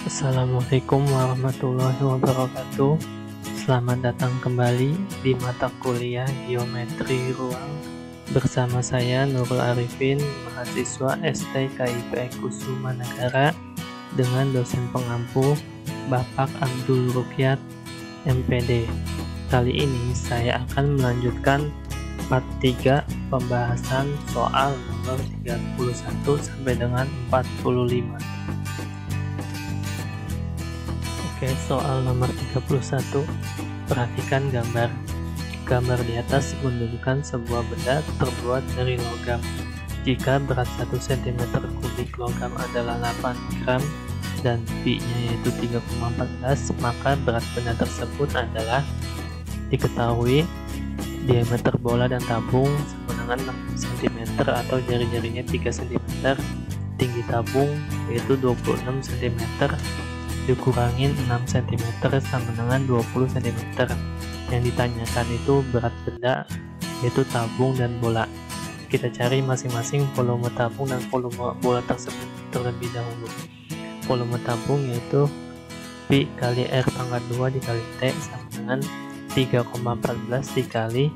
Assalamualaikum warahmatullahi wabarakatuh. Selamat datang kembali di mata kuliah Geometri Ruang bersama saya Nurul Arifin, mahasiswa STKIP Kusuma Negara, dengan dosen pengampu Bapak Abdul Rukyat, MPD. Kali ini saya akan melanjutkan part 3 pembahasan soal nomor 31 sampai dengan 45. Oke, soal nomor 31. Perhatikan gambar. Gambar di atas menunjukkan sebuah benda terbuat dari logam. Jika berat 1 cm kubik logam adalah 8 gram dan pi-nya yaitu 3,14, maka berat benda tersebut adalah: diketahui diameter bola dan tabung sama dengan 6 cm atau jari-jarinya 3 cm, tinggi tabung yaitu 26 cm, dikurangin 6 cm sama dengan 20 cm. Yang ditanyakan itu berat benda yaitu tabung dan bola. Kita cari masing-masing volume tabung dan volume bola tersebut terlebih dahulu. Volume tabung yaitu pi kali r pangkat 2 dikali t sama dengan 3,14 dikali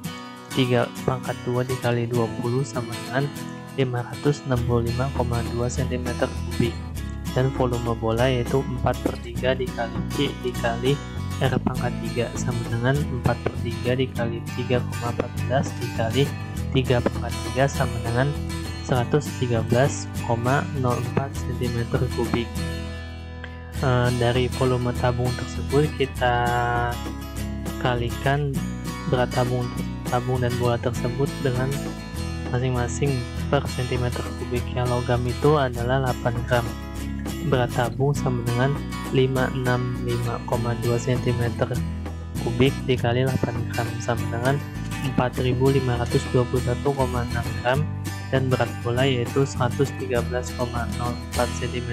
3 pangkat 2 dikali 20 sama dengan 565,2 cm kubik. Dan volume bola yaitu 4/3 dikali pi dikali r pangkat 3 sama dengan 4/3 dikali 3,14 dikali 3 pangkat 3 sama dengan 113,04 cm kubik. Dari volume tabung tersebut kita kalikan berat tabung dan bola tersebut dengan masing-masing per cm kubiknya. Logam itu adalah 8 gram. Berat tabung sama dengan 565,2 cm kubik dikali 8 gram sama dengan 4.521,6 gram, dan berat bola yaitu 113,04 cm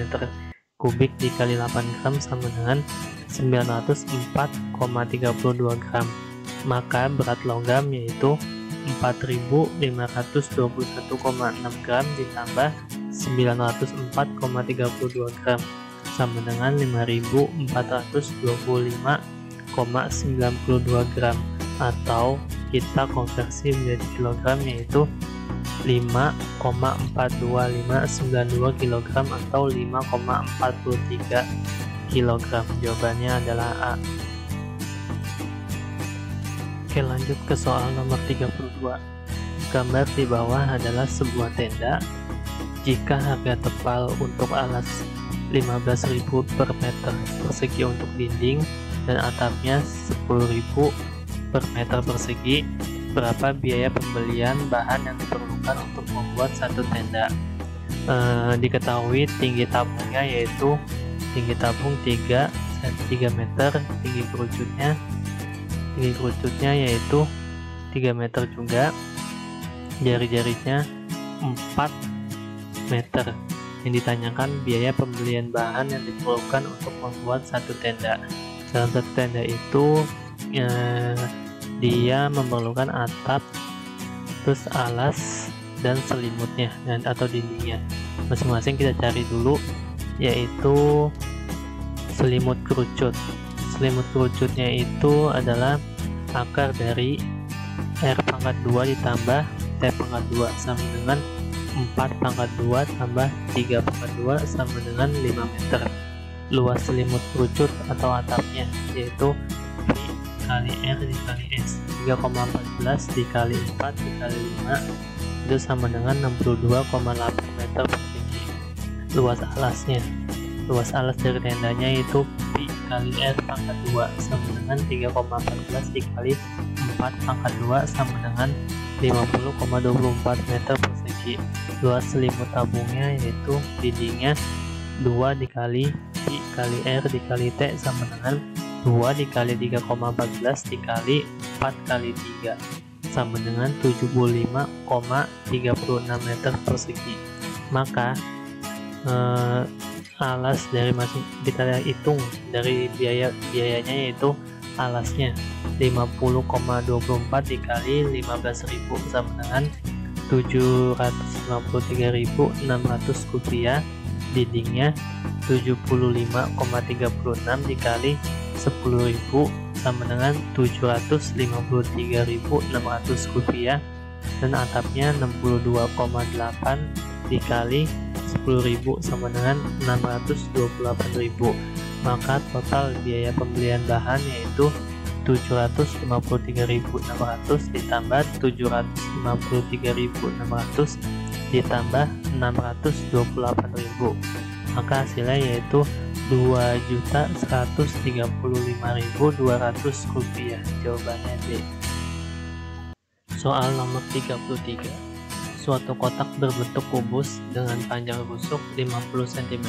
kubik dikali 8 gram sama dengan 904,32 gram. Maka berat logam yaitu 4.521,6 gram ditambah 904,32 gram sama dengan 5.425,92 gram, atau kita konversi menjadi kilogram yaitu 5,42592 kg atau 5,43 kg. Jawabannya adalah A. Oke, lanjut ke soal nomor 32. Gambar di bawah adalah sebuah tenda. Jika harga tepal untuk alas 15.000 per meter persegi untuk dinding dan atapnya 10.000 per meter persegi, berapa biaya pembelian bahan yang diperlukan untuk membuat satu tenda? Diketahui tinggi tabungnya yaitu tinggi tabung 3 meter, tinggi kerucutnya yaitu 3 meter juga, jari-jarinya 4 meter. Yang ditanyakan biaya pembelian bahan yang diperlukan untuk membuat satu tenda. Dalam satu tenda itu dia memerlukan atap, terus alas dan selimutnya atau dindingnya. Masing-masing kita cari dulu, yaitu selimut kerucut. Selimut kerucutnya itu adalah akar dari r pangkat 2 ditambah t pangkat 2 sama dengan 4 pangkat 2 tambah 3 pangkat 2 sama dengan 5 meter. Luas selimut kerucut atau atapnya yaitu pi kali r dikali s, 3,14 dikali 4 dikali 5 itu sama dengan 62,8 meter persegi. Luas alas dari tendanya itu pi kali r pangkat 2 sama dengan 3,14 dikali 4 pangkat 2 sama dengan 50,24 meter persegi. Luas selimut tabungnya yaitu dindingnya 2 dikali pi kali r dikali t sama dengan 2 dikali 3,14 dikali 4 kali 3 sama dengan 75,36 meter persegi. Maka alas dari kita hitung dari biayanya yaitu alasnya 50,24 dikali 15.000 sama dengan 753.600 rupiah. Dindingnya 75,36 dikali 10.000 sama dengan 753.600 rupiah, dan atapnya 62,8 dikali 10.000 sama dengan 628.000. Maka total biaya pembelian bahan yaitu 753.600 ditambah 753.600 ditambah 628.000, maka hasilnya yaitu 2.135.200 rupiah. Jawabannya D. Soal nomor 33. Suatu kotak berbentuk kubus dengan panjang rusuk 50 cm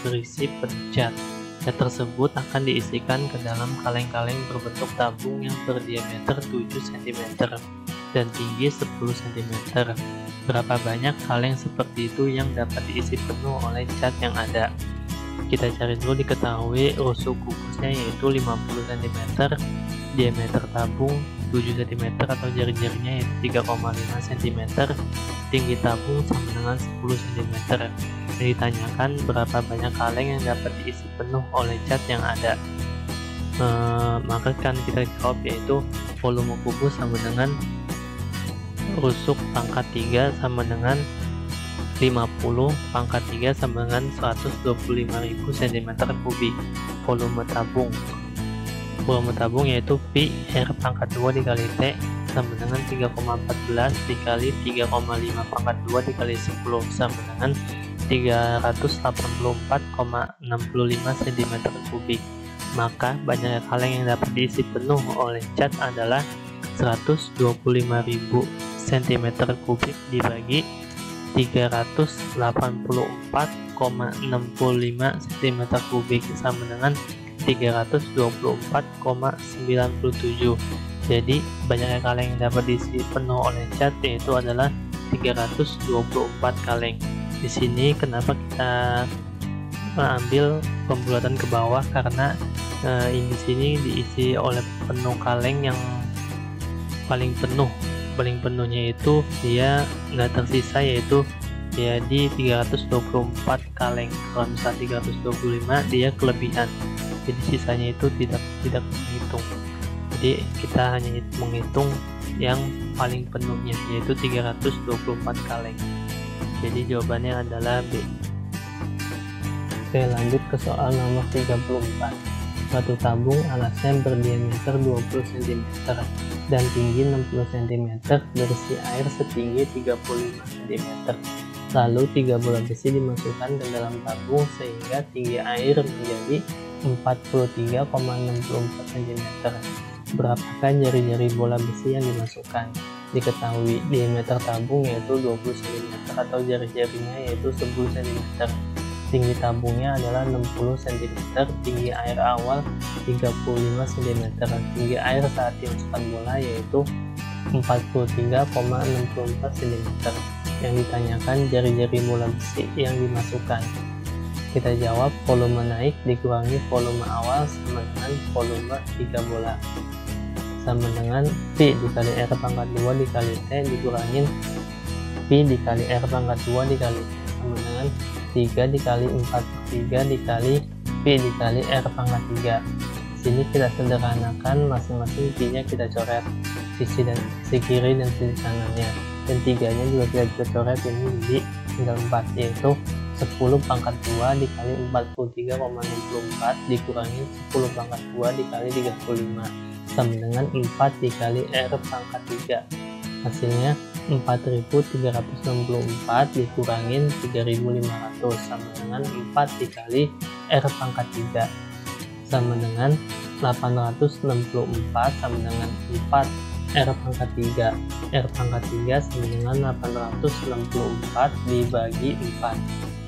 berisi pencat. Cat tersebut akan diisikan ke dalam kaleng-kaleng berbentuk tabung yang berdiameter 7 cm dan tinggi 10 cm. Berapa banyak kaleng seperti itu yang dapat diisi penuh oleh cat yang ada? Kita cari dulu. Diketahui rusuk kubusnya yaitu 50 cm, diameter tabung 7 cm atau jari-jarinya yaitu 3,5 cm, tinggi tabung sama dengan 10 cm. Ditanyakan berapa banyak kaleng yang dapat diisi penuh oleh cat yang ada. Maka kan kita jawab yaitu volume kubus sama dengan rusuk pangkat 3 sama dengan 50 pangkat 3 sama dengan 125.000 cm3. Volume tabung yaitu Pi R pangkat 2 dikali T sama dengan 3,14 dikali 3,5 pangkat 2 dikali 10 sama dengan 384,65 cm3. Maka banyak kaleng yang dapat diisi penuh oleh cat adalah 125.000 cm3 dibagi 384,65 cm3 sama dengan 324,97. Jadi banyak kaleng yang dapat diisi penuh oleh cat yaitu adalah 324 kaleng. Di sini kenapa kita mengambil pembulatan ke bawah, karena di sini diisi oleh penuh kaleng yang paling penuhnya itu dia nggak tersisa, yaitu dia di 324 kaleng. Kalau misalnya 325 dia kelebihan, jadi sisanya itu tidak menghitung. Jadi kita hanya menghitung yang paling penuhnya yaitu 324 kaleng. Jadi jawabannya adalah B. Oke, lanjut ke soal nomor 34. Suatu tabung alasnya berdiameter 20 cm dan tinggi 60 cm berisi air setinggi 35 cm. Lalu 3 bola besi dimasukkan ke dalam tabung sehingga tinggi air menjadi 43,64 cm. Berapakah jari-jari bola besi yang dimasukkan? Diketahui diameter tabung yaitu 20 cm atau jari-jarinya yaitu 10 cm. Tinggi tabungnya adalah 60 cm, tinggi air awal 35 cm, tinggi air saat dimasukkan bola yaitu 43,64 cm. Yang ditanyakan jari-jari bola besi yang dimasukkan. Kita jawab volume naik dikurangi volume awal sama dengan volume 3 bola, sama dengan Pi dikali R pangkat 2 dikali T dikurangin Pi dikali R pangkat 2 dikali T sama dengan 3 dikali 4/3 dikali Pi dikali R pangkat 3. Sini kita sederhanakan, masing-masing Pi nya kita coret sisi kiri dan sisi kanannya, dan 3 nya juga kita coret ini jadi tinggal 4, yaitu 10 pangkat 2 dikali 43,64 dikurangi 10 pangkat 2 dikali 35 sama dengan 4 dikali R pangkat 3. Hasilnya 4.364 dikurangin 3.500 sama dengan 4 dikali R pangkat 3 sama dengan 864 sama dengan 4 R pangkat 3. R pangkat 3 sama dengan 864 dibagi 4.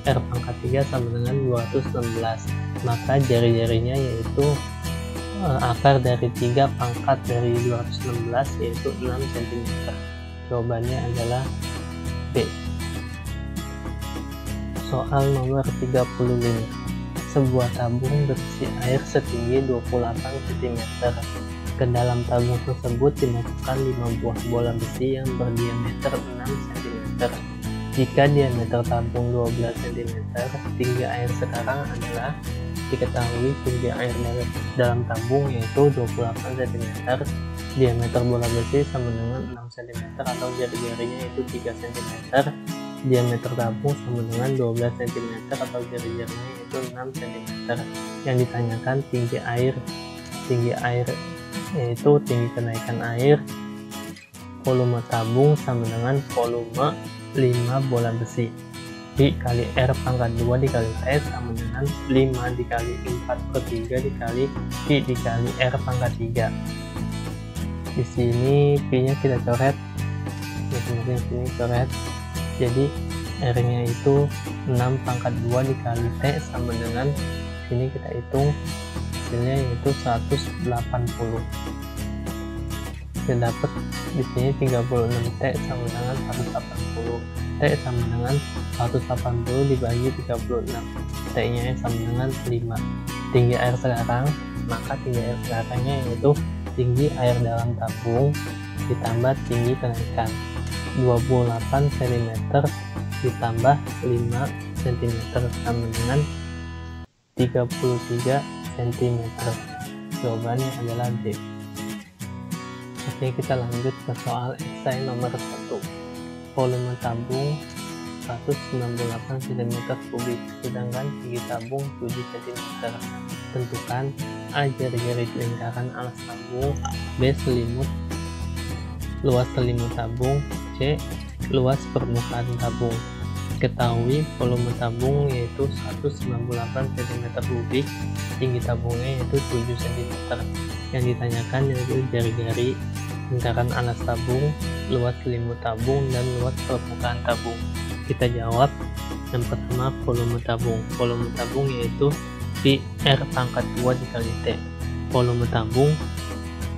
R pangkat 3 sama dengan 216. Maka jari-jarinya yaitu akar dari 3 pangkat dari 216 yaitu 6 cm. Jawabannya adalah B. Soal nomor 35. Sebuah tabung berisi air setinggi 28 cm. Ke dalam tabung tersebut dimasukkan 5 buah bola besi yang berdiameter 6 cm. Jika diameter tabung 12 cm, tinggi air sekarang adalah, diketahui tinggi air dalam tabung yaitu 28 cm, diameter bola besi sama dengan 6 cm atau jari-jarinya itu 3 cm, diameter tabung sama dengan 12 cm atau jari-jarinya itu 6 cm. Yang ditanyakan tinggi air yaitu tinggi kenaikan air volume tabung sama dengan volume 5 bola besi. P kali R pangkat 2 dikali T sama dengan 5 dikali 4/3 dikali P dikali R pangkat 3. Di sini P nya kita coret, masing-masing sini coret. Jadi R nya itu 6 pangkat 2 dikali T sama dengan, sini kita hitung hasilnya yaitu 180. Kita dapat di sini 36 T sama dengan 180. T sama dengan 180 dibagi 36, T nya sama dengan 5. Tinggi air sekarang, maka tinggi air sekarangnya yaitu tinggi air dalam tabung ditambah tinggi kenaikan 28 cm ditambah 5 cm sama dengan 33 cm. Jawabannya adalah D. Oke, kita lanjut ke soal esai nomor 1. Volume tabung 198 cm3, sedangkan tinggi tabung 7 cm. Tentukan A jari-jari lingkaran alas tabung, B selimut luas selimut tabung, C luas permukaan tabung. Ketahui volume tabung yaitu 198 cm3, tinggi tabungnya yaitu 7 cm. Yang ditanyakan yaitu jari-jari lingkaran alas tabung, luas selimut tabung, dan luas permukaan tabung. Kita jawab yang pertama volume tabung. Volume tabung yaitu Pi R pangkat 2 dikali T. Volume tabung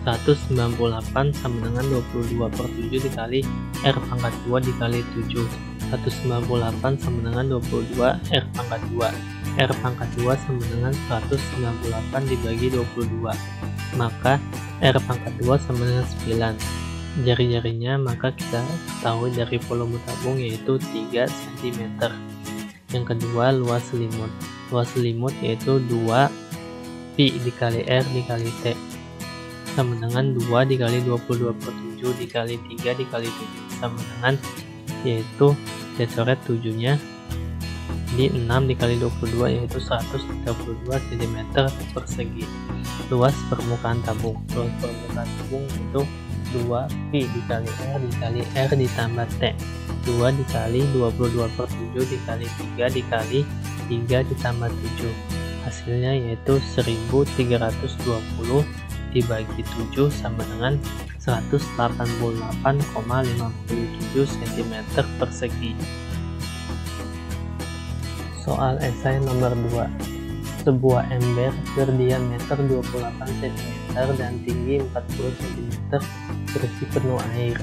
198 sama dengan 22/7 dikali R pangkat 2 dikali 7. 198 sama dengan 22 R pangkat 2. R pangkat 2 sama dengan 198 dibagi 22. Maka R pangkat 2 sama dengan 9. Jari-jarinya maka kita ketahui dari volume tabung yaitu 3 cm. Yang kedua luas selimut. Luas selimut yaitu 2 Pi dikali R dikali T sama dengan 2 dikali 22/7 dikali 3 dikali 7 sama dengan, yaitu kita coret 7 nya di 6 dikali 22 yaitu 132 cm persegi. Luas permukaan tabung. Luas permukaan tabung itu 2 Pi dikali R ditambah T. 2 dikali 22/7 dikali 3 dikali 3 ditambah 7. Hasilnya yaitu 1320 dibagi 7 sama dengan 188,57 cm persegi. Soal esai nomor 2. Sebuah ember berdiameter 28 cm dan tinggi 40 cm berisi penuh air.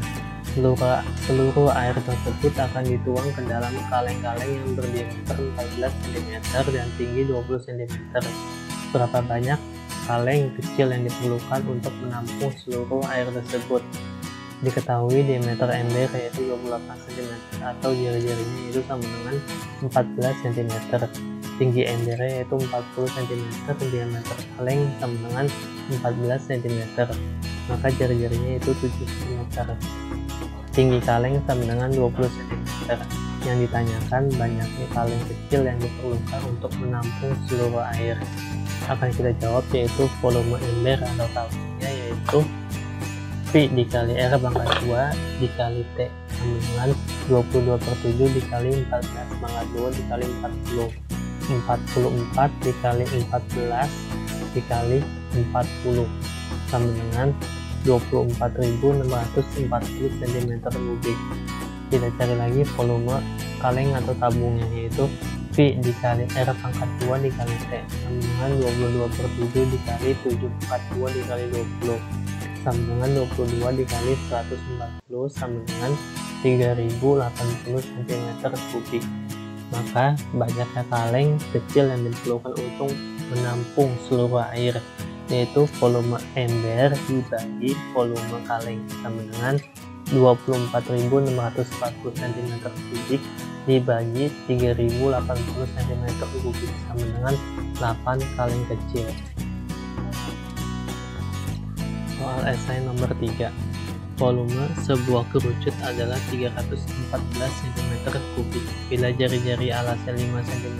Seluruh air tersebut akan dituang ke dalam kaleng-kaleng yang berdiameter 14 cm dan tinggi 20 cm. Berapa banyak kaleng kecil yang diperlukan untuk menampung seluruh air tersebut? Diketahui diameter ember yaitu 28 cm atau jari-jarinya itu sama dengan 14 cm. Tinggi embernya yaitu 40 cm, diameter kaleng sama dengan 14 cm. Maka jari-jarinya itu 7 cm. Tinggi kaleng sama dengan 20 cm. Yang ditanyakan banyaknya kaleng kecil yang diperlukan untuk menampung seluruh air. Akan kita jawab yaitu volume ember atau tabungnya yaitu Pi dikali R pangkat 2 dikali T sama dengan 22/7 dikali 14 pangkat 2 dikali 40. 44 dikali 14 dikali 40 sama dengan 24.640 cm3. Kita cari lagi volume kaleng atau tabungnya yaitu Pi dikali R pangkat 2 dikali T sama dengan 22/7 dikali 742 dikali 20 sama dengan 22 dikali 190 sama dengan 3080 cm3. Maka banyaknya kaleng kecil yang diperlukan untuk menampung seluruh air yaitu volume ember dibagi volume kaleng sama dengan 24.640 cm3 dibagi 3.080 cm3 sama dengan 8 kaleng kecil. Soal esai nomor 3. Volume sebuah kerucut adalah 314 cm3. Bila jari-jari alasnya 5 cm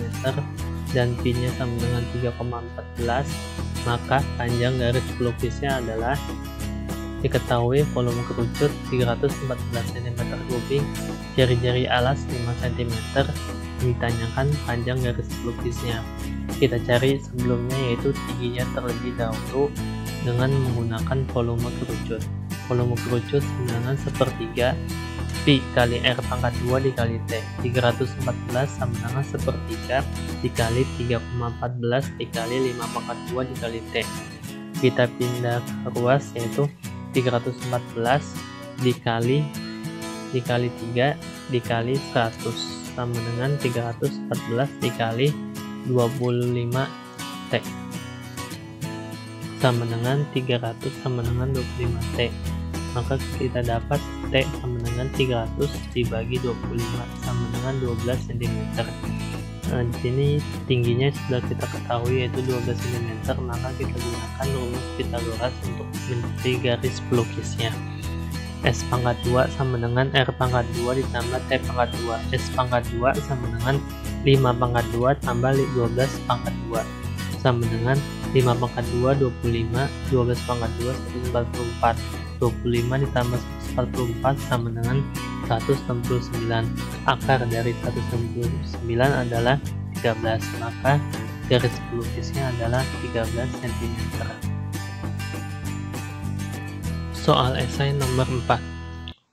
dan pinnya sama dengan 3,14, maka panjang garis pelukisnya adalah. Diketahui volume kerucut 314 cm3, jari-jari alas 5 cm, ditanyakan panjang garis pelukisnya. Kita cari sebelumnya, yaitu tingginya terlebih dahulu dengan menggunakan volume kerucut. Volume kerucut dengan sepertiga pi kali r pangkat 2 dikali t. 314 sama dengan sepertiga dikali 3,14 dikali 5 pangkat 2 dikali t. Kita pindah ke ruas, yaitu 314 dikali 3 dikali 100 sama dengan 314 dikali 25 t sama dengan 300 sama dengan 25 t. Maka kita dapat T sama dengan 300 dibagi 25 sama dengan 12 cm. Nah, di sini tingginya sudah kita ketahui, yaitu 12 cm, maka kita gunakan rumus Pythagoras untuk mencari garis pelukisnya. S pangkat 2 sama dengan R pangkat 2 ditambah T pangkat 2. S pangkat 2 sama dengan 5 pangkat 2 tambah 12 pangkat 2 sama dengan 5 pangkat 2 25, 12 pangkat 2 144. 25 ditambah 144 sama dengan 169. Akar dari 169 adalah 13, maka garis pelukisnya adalah 13 cm. Soal esai nomor 4.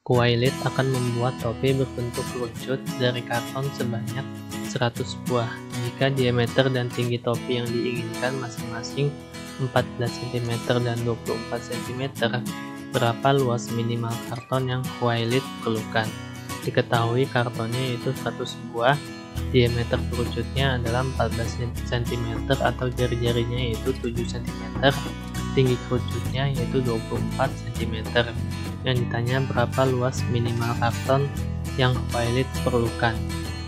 Kuwailit akan membuat topi berbentuk kerucut dari karton sebanyak 100 buah. Jika diameter dan tinggi topi yang diinginkan masing-masing 14 cm dan 24 cm, berapa luas minimal karton yang Kuwailit perlukan? Diketahui kartonnya yaitu 100 buah, diameter kerucutnya adalah 14 cm atau jari-jarinya yaitu 7 cm, tinggi kerucutnya yaitu 24 cm. Yang ditanya berapa luas minimal karton yang Kuwailit perlukan.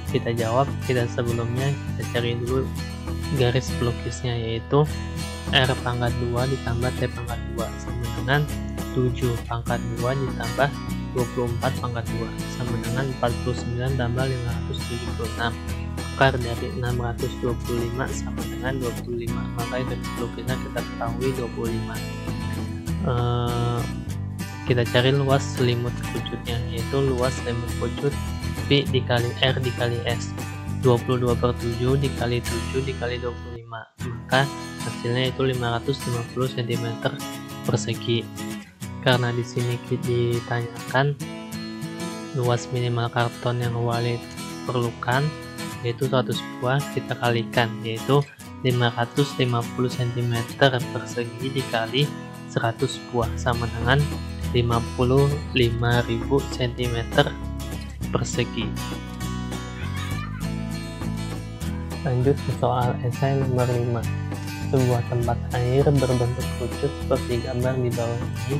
Kita jawab, sebelumnya kita cari dulu garis pelukisnya, yaitu R pangkat 2 ditambah T pangkat 2 sama dengan 7 pangkat 2 ditambah 24 pangkat 2 sama dengan 49 tambah 576. Akar dari 625 sama dengan 25, maka garis pelukisnya kita ketahui 25. Kita cari luas selimut kerucutnya, yaitu luas selimut kerucut Pi dikali R dikali S, 22/7 dikali 7 dikali 25, maka hasilnya itu 550 cm persegi. Karena di sini ditanyakan luas minimal karton yang Kuwailit perlukan yaitu 100 buah, kita kalikan, yaitu 550 cm persegi dikali 100 buah sama dengan 55.000 cm persegi. Lanjut ke soal esai nomor 5. Sebuah tempat air berbentuk kerucut seperti gambar di bawah ini.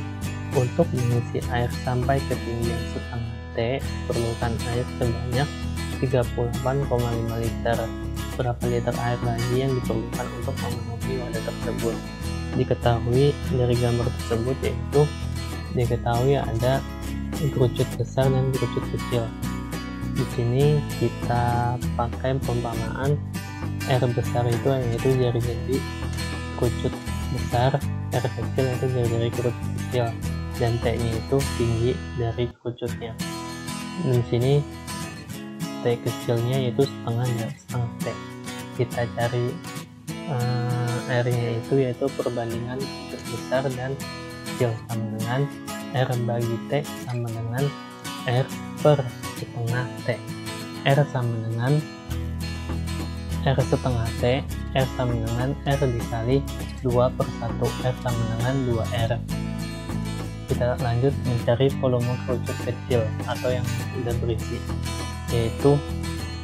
Untuk mengisi air sampai ketinggian setengah T, perlukan air sebanyak 38,5 liter. Berapa liter air lagi yang diperlukan untuk memenuhi wadah tersebut? Diketahui dari gambar tersebut, yaitu diketahui ada kerucut besar dan kerucut kecil. Di sini kita pakai perumpamaan R besar itu yaitu jari-jari kerucut besar, R kecil itu jari-jari kerucut kecil, dan T-nya itu tinggi dari kerucutnya. Di sini T kecilnya yaitu setengah T. Kita cari R-nya itu yaitu perbandingan kerucut besar dan kecil sama dengan R bagi T sama dengan R per setengah T. R sama dengan R setengah T, R sama dengan R dikali 2/1, R sama dengan 2R. Kita lanjut mencari volume kerucut kecil atau yang sudah berisi, yaitu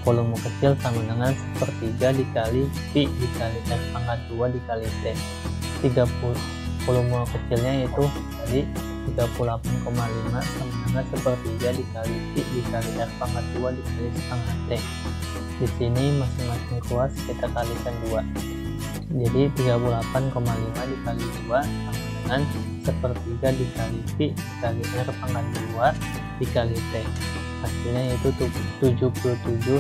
volume kecil sama dengan sepertiga dikali Pi dikali R pangkat 2 dikali T. 30 volume kecilnya yaitu tadi 38,5 sama dengan sepertiga dikali Pi dikali R pangkat 2 dikali setengah T. Di sini masing-masing ruas kita kalikan 2. Jadi 38,5 dikali 2 sama dengan sepertiga dikali Pi dikali R pangkat 2 dikali T. Hasilnya yaitu 77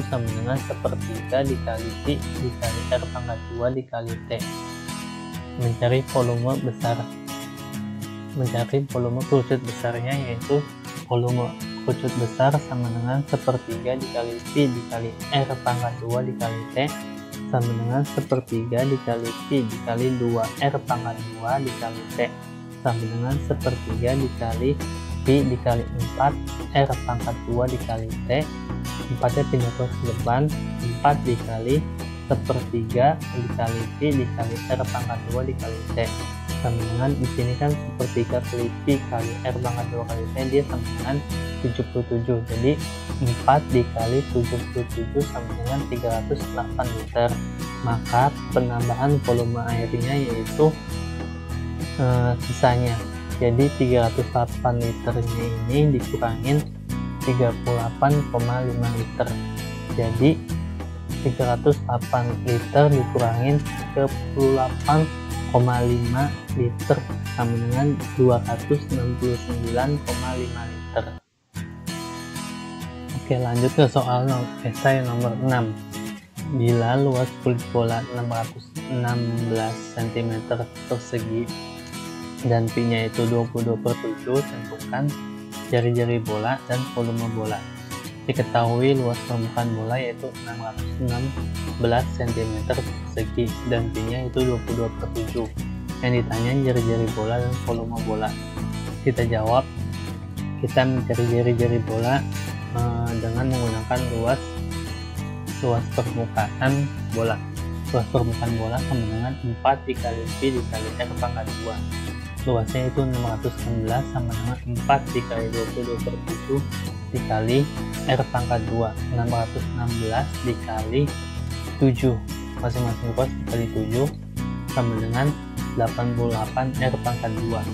sama dengan sepertiga dikali Pi dikali R pangkat 2 dikali T. Mencari volume besar. Mencari volume kerucut besarnya, yaitu volume kerucut besar sama dengan sepertiga dikali Pi dikali R pangkat 2 dikali T sama dengan sepertiga dikali Pi dikali 2 R pangkat 2 dikali T sama dengan sepertiga dikali Pi dikali 4 R pangkat 2 dikali T. 4-nya pindah ke depan, 4 dikali sepertiga dikali Pi dikali R pangkat 2 dikali T sama dengan di sini kan sepertiga kali Pi kali R pangkat 2 kali T, dia sama dengan 77. Jadi 4 dikali 77 sama dengan 308 liter. Maka penambahan volume airnya yaitu sisanya, jadi 308 liternya ini dikurangin 38,5 liter. Jadi 308 liter dikurangin 38,5 liter sama dengan 269,5 liter. Oke, lanjut ke soal esai nomor 6. Bila luas kulit bola 616 cm persegi dan Pi-nya itu 22/7, tentukan jari-jari bola dan volume bola. Diketahui luas permukaan bola yaitu 616 cm persegi dan Pi-nya itu 22/7. Yang ditanya jari-jari bola dan volume bola. Kita jawab, kita mencari jari-jari bola dengan menggunakan luas permukaan bola. Luas permukaan bola sama dengan 4 dikali Pi dikali R pangkat 2. Luasnya itu 616 sama dengan 4 dikali 22/7 dikali R pangkat 2. 616 dikali 7, masing-masing luas dikali 7 sama dengan 88 R pangkat 2.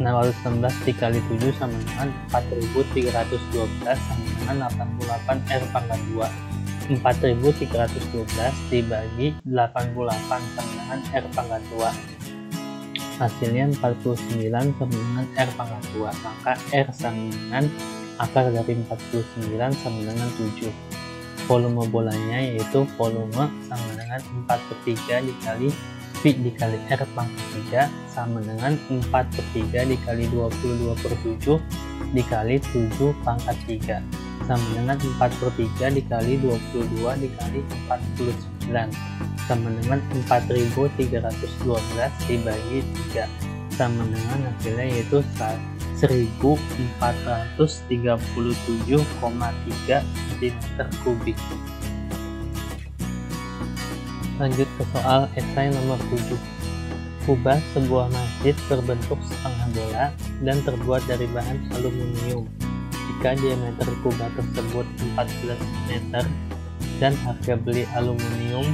616 dikali 7 sama dengan 4312 sama dengan 88 R pangkat 2. 4312 dibagi 88 sama dengan R pangkat 2. Hasilnya 49 sama dengan R pangkat 2. Maka R sama dengan akar dari 49 sama dengan 7. Volume bolanya yaitu volume sama dengan 4/3 dikali Pi dikali R pangkat 3 sama dengan 4/3 dikali 22/7 dikali 7 pangkat 3 sama dengan 4/3 dikali 22 dikali 49 sama dengan 4312 dibagi 3 sama dengan hasilnya yaitu 1437,3 cm3. Lanjut ke soal esai nomor 7. Kubah sebuah masjid berbentuk setengah bola dan terbuat dari bahan aluminium. Jika diameter kubah tersebut 14 meter dan harga beli aluminium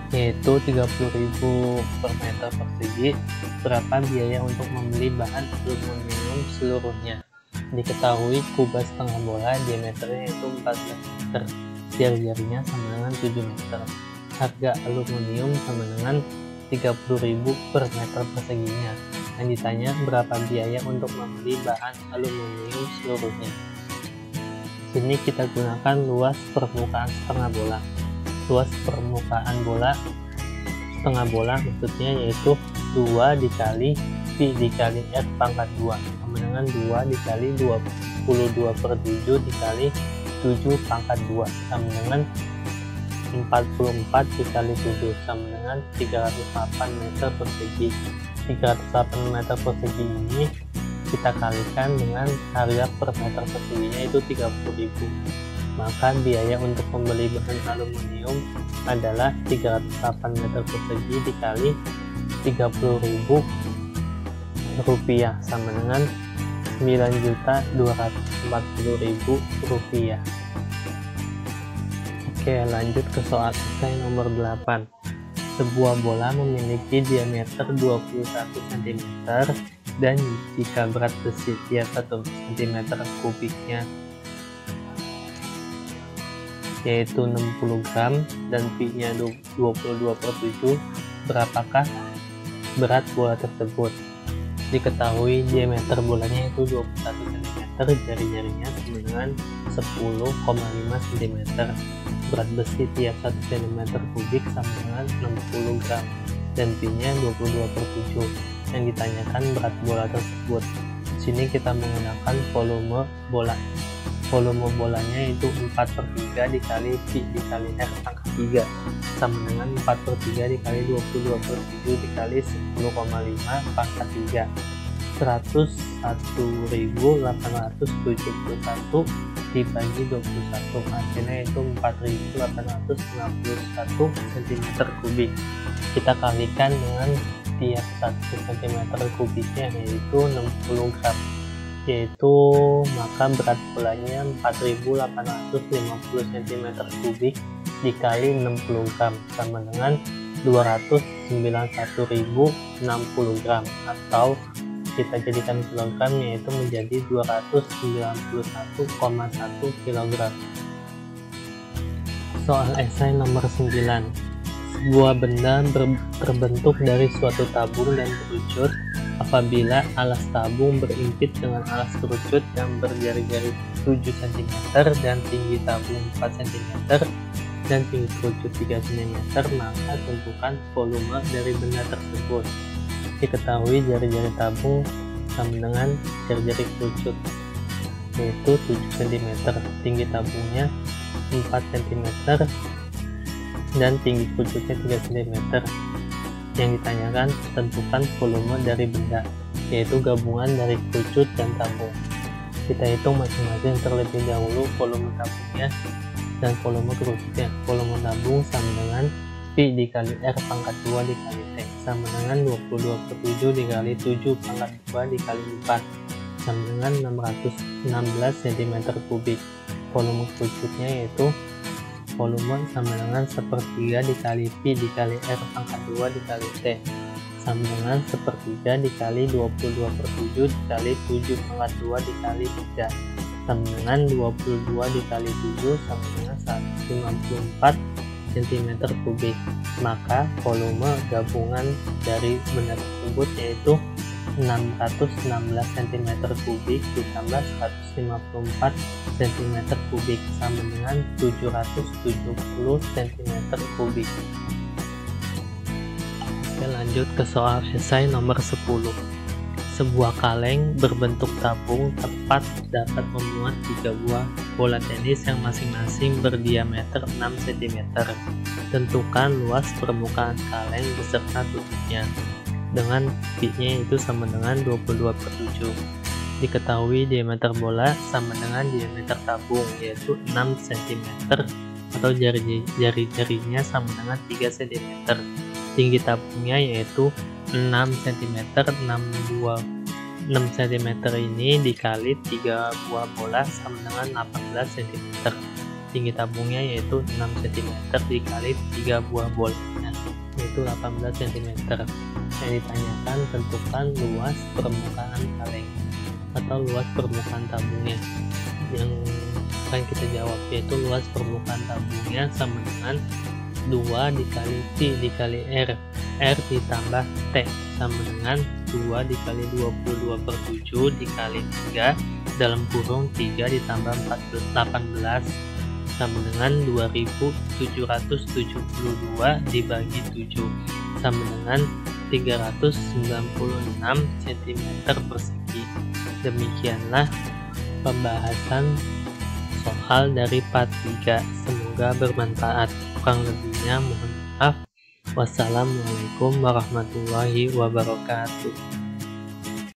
yaitu 30.000 per meter persegi, berapa biaya untuk membeli bahan aluminium seluruhnya? Diketahui kubah setengah bola diameternya yaitu 14 meter, jari-jarinya sama dengan 7 meter. Harga aluminium sama dengan 30.000 per meter perseginya. Yang ditanya berapa biaya untuk membeli bahan aluminium seluruhnya. Sini kita gunakan luas permukaan setengah bola. Luas permukaan bola setengah bola maksudnya yaitu 2 dikali Pi dikali R pangkat 2 sama dengan 2 dikali 22/7 dikali 7 pangkat 2 sama dengan 44 dikali 7 sama dengan 308 meter persegi. 308 meter persegi ini kita kalikan dengan harga per meter perseginya itu 30.000. Maka biaya untuk membeli bahan aluminium adalah 308 meter persegi dikali 30.000 rupiah sama dengan 9.240.000 rupiah. Oke, lanjut ke soal esai nomor 8. Sebuah bola memiliki diameter 21 cm Dan jika berat besi tiap 1 cm kubiknya yaitu 60 gram dan Pi-nya 22/7, berapakah berat bola tersebut? Diketahui diameter bolanya itu 21 cm, jari-jarinya sama dengan 10,5 cm. Berat besi tiap 1 cm kubik sama dengan 60 gram dan Pi-nya 22/7. Yang ditanyakan berat bola tersebut. Di sini kita menggunakan volume bola. Volume bolanya itu 4/3 dikali Pi dikali R pangkat 3 sama dengan 4/3 dikali 22/7 dikali 10,5 pangkat 3. 101.871 dibagi 21, hasilnya itu 4.861 cm kubik. Kita kalikan dengan tiap 1 cm kubiknya yaitu 60 gram, yaitu maka berat bolanya 4.850 cm kubik dikali 60 gram sama dengan 291.060 gram, atau kita jadikan kilogram yaitu menjadi 291,1 kg. Soal esai nomor 9. Sebuah benda terbentuk dari suatu tabung dan kerucut apabila alas tabung berimpit dengan alas kerucut yang berjari-jari 7 cm dan tinggi tabung 4 cm dan tinggi kerucut 3 cm, maka tentukan volume dari benda tersebut. Diketahui jari-jari tabung sama dengan jari-jari kerucut yaitu 7 cm, tinggi tabungnya 4 cm dan tinggi kerucutnya 3 cm. Yang ditanyakan tentukan volume dari benda, yaitu gabungan dari kerucut dan tabung. Kita hitung masing-masing terlebih dahulu volume tabungnya dan volume kerucutnya. Volume tabung sama dengan Pi dikali R pangkat 2 dikali T sama dengan 22/7 dikali 7 pangkat 2 dikali 4 sama dengan 616 cm kubik. Volume kerucutnya yaitu volume sama dengan 1/3 dikali Pi dikali R pangkat 2 dikali T sama dengan 1/3 dikali 22/7 dikali 7 pangkat 2 dikali 3 sama dengan 22 dikali 7 sama dengan 154 cm kubik. Maka volume gabungan dari benda tersebut yaitu 616 cm kubik ditambah 154 cm kubik sama dengan 770 cm kubik. Oke, lanjut ke soal esai nomor 10. Sebuah kaleng berbentuk tabung tepat dapat memuat 3 buah bola tenis yang masing-masing berdiameter 6 cm. Tentukan luas permukaan kaleng beserta tutupnya dengan Pi-nya itu sama dengan 22/7. Diketahui diameter bola sama dengan diameter tabung yaitu 6 cm atau jari-jarinya sama dengan 3 cm. Tinggi tabungnya yaitu 6 cm. 6 cm ini dikali 3 buah bola sama dengan 18 cm. Tinggi tabungnya yaitu 6 cm dikali 3 buah bolanya yaitu 18 cm. Yang ditanyakan tentukan luas permukaan kaleng atau luas permukaan tabungnya. Yang akan kita jawab yaitu luas permukaan tabungnya sama dengan 2 dikali Pi dikali R ditambah T sama dengan 2 dikali 22/7 dikali 3 dalam kurung 3 ditambah 18 sama dengan 2772 dibagi 7 sama dengan 396 cm persegi. Demikianlah pembahasan soal dari part 3. Semoga bermanfaat. Kurang lebihnya mohon maaf. Wassalamualaikum warahmatullahi wabarakatuh.